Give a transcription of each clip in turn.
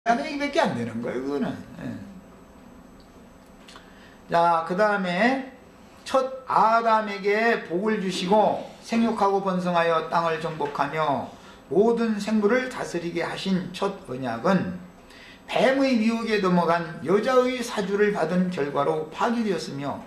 하는 얘기밖에 안 되는 거예요, 그거는. 예. 자, 그 다음에 첫 아담에게 복을 주시고 생육하고 번성하여 땅을 정복하며 모든 생물을 다스리게 하신 첫 언약은 뱀의 미혹에 넘어간 여자의 사주를 받은 결과로 파기되었으며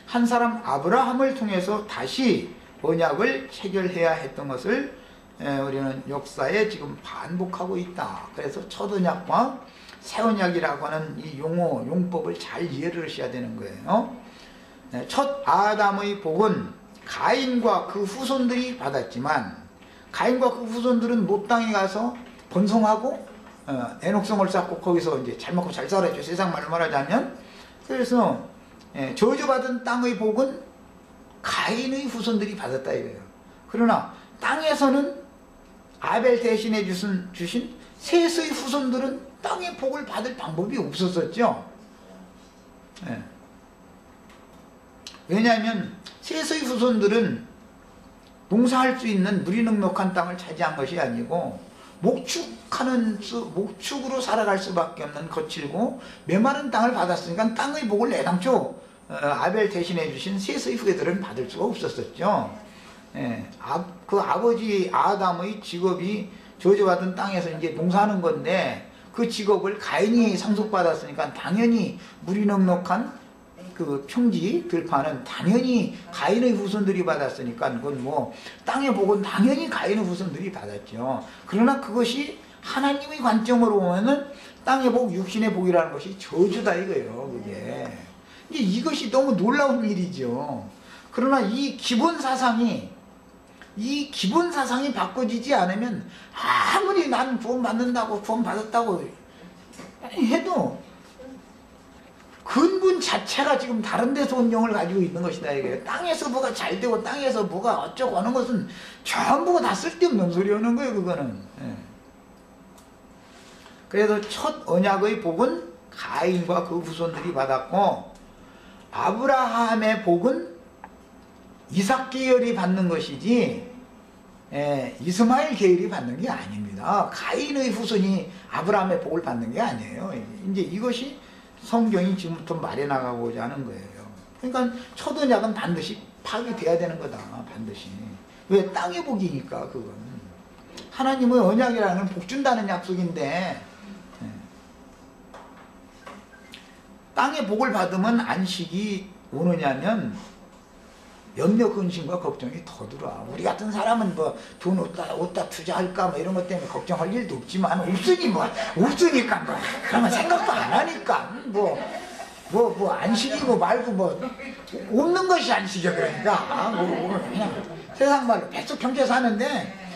한 사람 아브라함을 통해서 다시 언약을 체결해야 했던 것을 우리는 역사에 지금 반복하고 있다. 그래서 첫 언약과 새 언약이라고 하는 이 용어, 용법을 잘 이해를 하셔야 되는 거예요. 첫 아담의 복은 가인과 그 후손들이 받았지만 가인과 그 후손들은 못 땅에 가서 번성하고 애녹성을 쌓고 거기서 이제 잘 먹고 잘 살았죠. 세상 말로 말하자면. 그래서 저주받은 땅의 복은 가인의 후손들이 받았다 이거예요. 그러나 땅에서는 아벨 대신에 주신 셋의 후손들은 땅의 복을 받을 방법이 없었었죠. 왜냐하면 셋의 후손들은 농사할 수 있는 물이 넉넉한 땅을 차지한 것이 아니고 목축으로 살아갈 수밖에 없는 거칠고 메마른 땅을 받았으니까 땅의 복을 애당초 아벨 대신해 주신 셋의 후예들은 받을 수가 없었었죠. 그 아버지 아담의 직업이 저주받은 땅에서 이제 농사하는 건데 그 직업을 가인이 상속받았으니까 당연히 물이 넉넉한 그 평지 들판은 당연히 가인의 후손들이 받았으니까 그건 뭐 땅의 복은 당연히 가인의 후손들이 받았죠. 그러나 그것이 하나님의 관점으로 보면은 땅의 복, 육신의 복이라는 것이 저주다 이거예요. 그게 이것이 너무 놀라운 일이죠. 그러나 이 기본 사상이 바꿔지지 않으면 아무리 난 구원 받는다고 구원 받았다고 해도 근본 자체가 지금 다른 데서 온 영을 가지고 있는 것이다 이거예요. 땅에서 뭐가 잘 되고 땅에서 뭐가 어쩌고 하는 것은 전부가 다 쓸데없는 소리 하는 거예요, 그거는. 그래서 첫 언약의 복은 가인과 그 후손들이 받았고 아브라함의 복은 이삭 계열이 받는 것이지 이스마엘 계열이 받는 게 아닙니다. 가인의 후손이 아브라함의 복을 받는 게 아니에요. 이제 이것이 성경이 지금부터 말해 나가고자 하는 거예요. 그러니까 첫 언약은 반드시 파괴돼야 되는 거다. 반드시. 왜? 땅의 복이니까 그건. 하나님의 언약이라는 건 복 준다는 약속인데 땅의 복을 받으면 안식이 오느냐면 염려 근심과 걱정이 더 들어와. 우리 같은 사람은 뭐 돈 어디다 투자할까 뭐 이런 것 때문에 걱정할 일도 없지만 없으니까 뭐 그러면 생각도 안 하니까 뭐 안식이고 말고 뭐 없는 것이 안식이야. 그러니까 그냥 세상 말로 뱃속 경제 사는데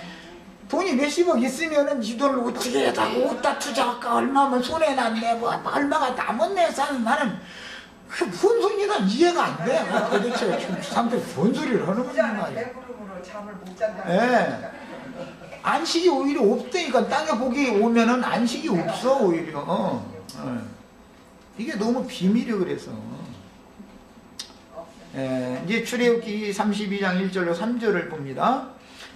돈이 몇십억 있으면은 이 돈을 어떻게 해다 어디다 투자할까 얼마면 손해 났네 뭐 얼마가 남았네 사는 나는 그게 무슨 소리가 이해가 안 돼. 도대체 지금 상대가 뭔 소리를 하는 거냐. 배부름으로 잠을 못 잔다. 안식이 오히려 없다니까. 땅에 복이 오면은 안식이 없어 오히려. 이게 너무 비밀이야. 그래서 이제 출애굽기 32장 1절로 3절을 봅니다.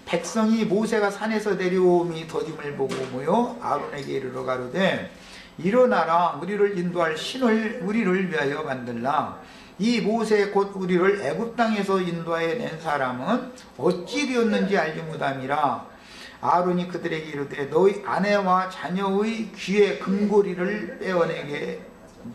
백성이 모세가 산에서 내려옴이 더딤을 보고 모여 아론에게 이르러 가로되 일어나라 우리를 인도할 신을 우리를 위하여 만들라. 이 모세 곧 우리를 애굽 땅에서 인도하여 낸 사람은 어찌 되었는지 알지 못함이라. 아론이 그들에게 이르되 너희 아내와 자녀의 귀의 금고리를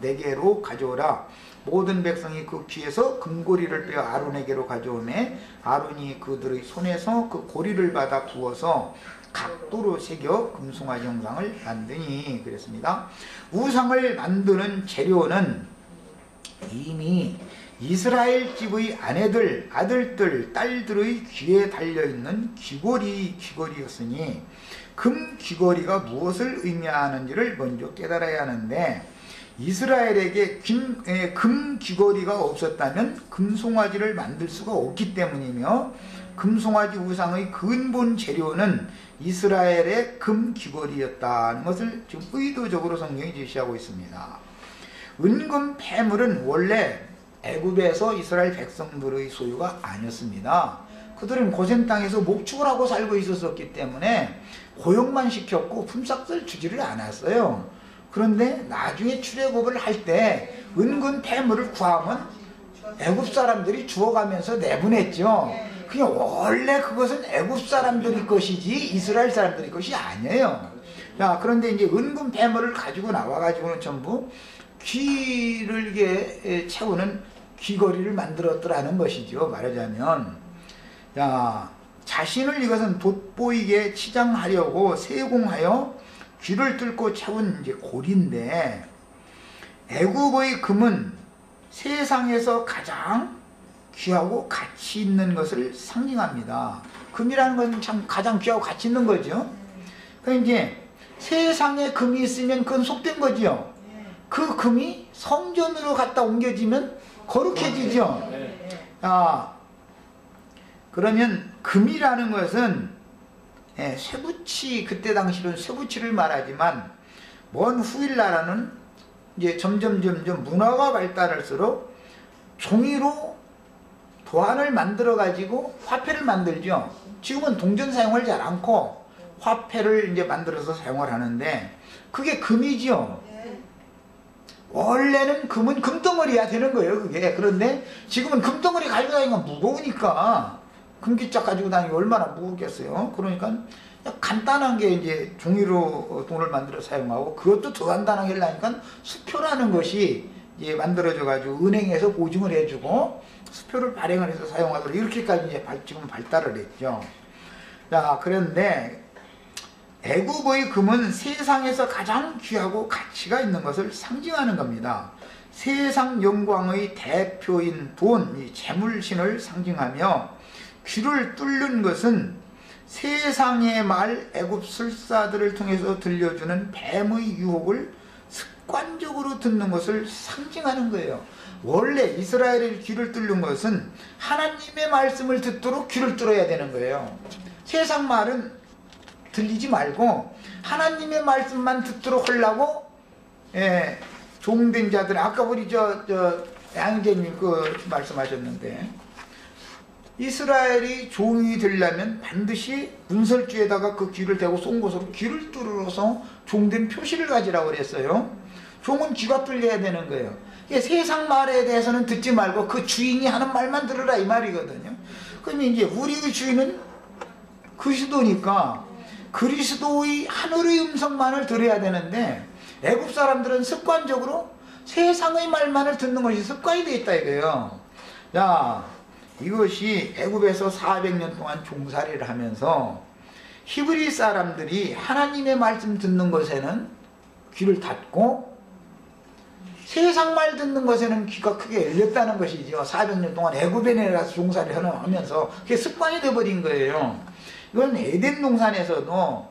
내게로 가져오라. 모든 백성이 그 귀에서 금고리를 빼어 아론에게로 가져오매 아론이 그들의 손에서 그 고리를 받아 부어서 각도로 새겨 금송아지 형상을 만드니 그랬습니다. 우상을 만드는 재료는 이미 이스라엘 집의 아내들, 아들들, 딸들의 귀에 달려있는 귀걸이였으니 금 귀걸이가 무엇을 의미하는지를 먼저 깨달아야 하는데 이스라엘에게 금 귀걸이가 없었다면 금송아지를 만들 수가 없기 때문이며 금송아지 우상의 근본 재료는 이스라엘의 금 귀걸이였다는 것을 지금 의도적으로 성경이 제시하고 있습니다. 은금 폐물은 원래 애굽에서 이스라엘 백성들의 소유가 아니었습니다. 그들은 고센 땅에서 목축을 하고 살고 있었기 때문에 고용만 시켰고 품삯을 주지를 않았어요. 그런데 나중에 출애굽을 할 때 은근 폐물을 구하면 애굽 사람들이 주워가면서 내보냈죠. 그냥 원래 그것은 애굽 사람들이 것이지 이스라엘 사람들이 것이 아니에요. 자, 그런데 이제 은근 폐물을 가지고 나와가지고는 전부 귀를 이게 채우는 귀걸이를 만들었더라는 것이죠. 말하자면, 자, 자신을 이것은 돋보이게 치장하려고 세공하여 귀를 뚫고 채운 이제 고리인데, 애굽의 금은 세상에서 가장 귀하고 가치 있는 것을 상징합니다. 금이라는 것은 참 가장 귀하고 가치 있는 거죠. 그러니까 이제 세상에 금이 있으면 그건 속된 거지요. 그 금이 성전으로 갖다 옮겨지면 거룩해지죠. 아, 그러면 금이라는 것은 쇠붙이, 그때 당시로는 쇠붙이를 말하지만 먼 후일나라는 이제 점점 문화가 발달할수록 종이로 도안을 만들어 가지고 화폐를 만들죠. 지금은 동전 사용을 잘 않고 화폐를 이제 만들어서 사용을 하는데 그게 금이죠. 원래는 금은 금덩어리야 되는 거예요, 그게. 그런데 지금은 금덩어리 가지고 다니면 무거우니까 금기짝 가지고 다니기 얼마나 무겁겠어요. 그러니까 그냥 간단한 게 이제 종이로 돈을 만들어 사용하고, 그것도 더 간단한 게 나니까 수표라는 것이 이제 만들어져 가지고 은행에서 보증을 해주고 수표를 발행을 해서 사용하도록 이렇게까지 이제 지금 발달을 했죠. 자, 그런데 애굽의 금은 세상에서 가장 귀하고 가치가 있는 것을 상징하는 겁니다. 세상 영광의 대표인 돈, 이 재물신을 상징하며, 귀를 뚫는 것은 세상의 말 애굽 술사들을 통해서 들려주는 뱀의 유혹을 습관적으로 듣는 것을 상징하는 거예요. 원래 이스라엘의 귀를 뚫는 것은 하나님의 말씀을 듣도록 귀를 뚫어야 되는 거예요. 세상 말은 들리지 말고 하나님의 말씀만 듣도록 하려고 종된 자들, 아까 우리 양재님 말씀하셨는데, 이스라엘이 종이 되려면 반드시 문설주에다가 그 귀를 대고 쏜 곳으로 귀를 뚫어서 종된 표시를 가지라고 그랬어요. 종은 귀가 뚫려야 되는 거예요. 세상 말에 대해서는 듣지 말고 그 주인이 하는 말만 들으라 이 말이거든요. 그러면 이제 우리의 주인은 그리스도니까 그리스도의 하늘의 음성만을 들어야 되는데, 애굽 사람들은 습관적으로 세상의 말만을 듣는 것이 습관이 되어 있다 이거예요. 자, 이것이 애굽에서 400년 동안 종살이를 하면서 히브리 사람들이 하나님의 말씀 듣는 것에는 귀를 닫고 세상 말 듣는 것에는 귀가 크게 열렸다는 것이죠. 400년 동안 애굽에 내려가서 종살이를 하면서 그게 습관이 되어버린 거예요. 이건 에덴 동산에서도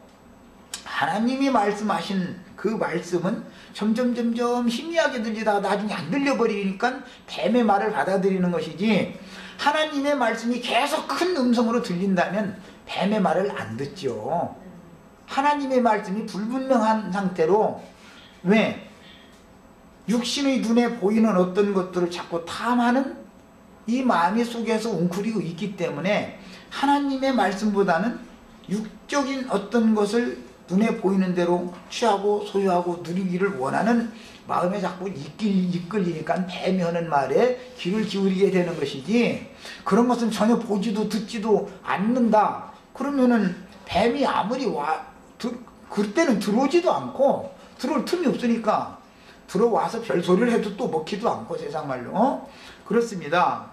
하나님이 말씀하신 그 말씀은 점점 희미하게 들리다가 나중에 안 들려버리니까 뱀의 말을 받아들이는 것이지, 하나님의 말씀이 계속 큰 음성으로 들린다면 뱀의 말을 안 듣죠. 하나님의 말씀이 불분명한 상태로, 왜? 육신의 눈에 보이는 어떤 것들을 자꾸 탐하는 이 마음이 속에서 웅크리고 있기 때문에 하나님의 말씀보다는 육적인 어떤 것을 눈에 보이는 대로 취하고 소유하고 누리기를 원하는 마음에 자꾸 이끌리니까 뱀이 하는 말에 귀를 기울이게 되는 것이지, 그런 것은 전혀 보지도 듣지도 않는다 그러면은 뱀이 아무리 그때는 들어오지도 않고, 들어올 틈이 없으니까 들어와서 별소리를 해도 또 먹히도 않고, 세상 말로. 그렇습니다.